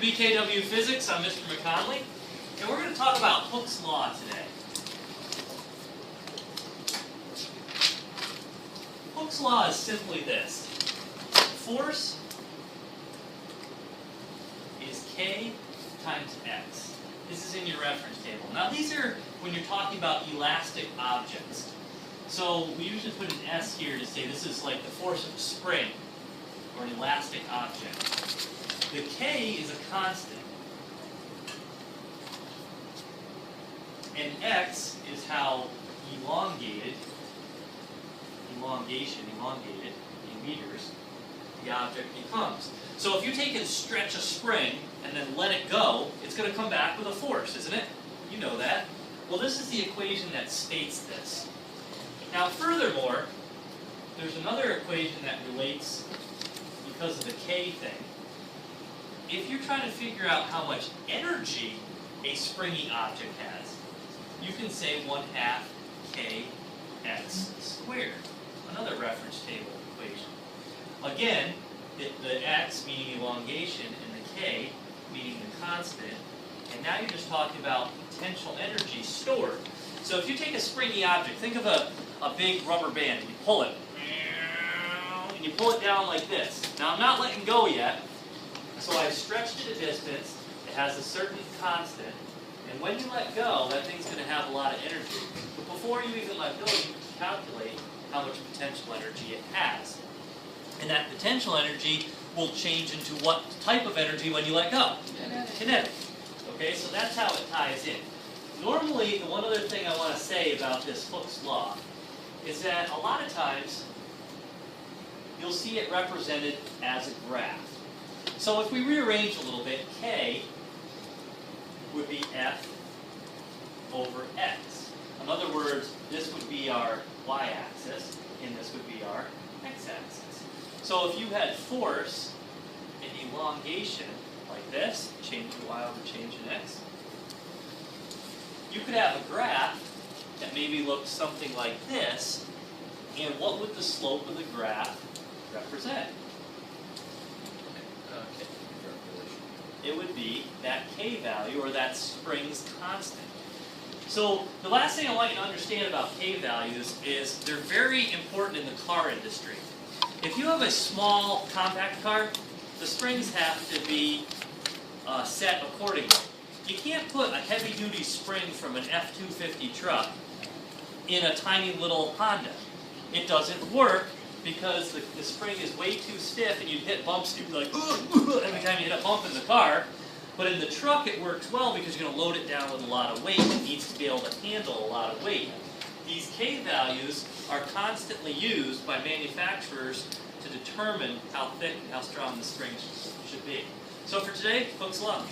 BKW Physics. I'm Mr. McConley, and we're going to talk about Hooke's Law today. Hooke's Law is simply this. Force is K times X. This is in your reference table. Now these are when you're talking about elastic objects. So we usually put an S here to say this is like the force of a spring or an elastic object. The K is a constant. And X is how elongated in meters, the object becomes. So if you take and stretch a spring and then let it go, it's going to come back with a force, isn't it? You know that. Well, this is the equation that states this. Now furthermore, there's another equation that relates because of the K thing. If you're trying to figure out how much energy a springy object has, you can say 1/2 kx squared. Another reference table equation. Again, the x meaning elongation and the k meaning the constant. And now you're just talking about potential energy stored. So if you take a springy object, think of a big rubber band, and you pull it, and you pull it down like this. Now I'm not letting go yet. So I've stretched it a distance, it has a certain constant, and when you let go, that thing's going to have a lot of energy. But before you even let go, you can calculate how much potential energy it has. And that potential energy will change into what type of energy when you let go? Kinetic. Okay, so that's how it ties in. Normally, the one other thing I want to say about this Hooke's Law is that a lot of times, you'll see it represented as a graph. So if we rearrange a little bit, K would be F over X. In other words, this would be our y-axis, and this would be our x-axis. So if you had force and elongation like this, change in y over change in x, you could have a graph that maybe looks something like this, and what would the slope of the graph represent? It would be that K value, or that spring's constant. So the last thing I want you to understand about K values is they're very important in the car industry. If you have a small compact car, the springs have to be set accordingly. You can't put a heavy-duty spring from an F-250 truck in a tiny little Honda. It doesn't work because the spring is way too stiff and you'd hit bumps and you'd be like, every time you hit a bump in the car. But in the truck it works well because you're going to load it down with a lot of weight. It needs to be able to handle a lot of weight. These K values are constantly used by manufacturers to determine how thick and how strong the spring should be. So for today, Hooke's Law.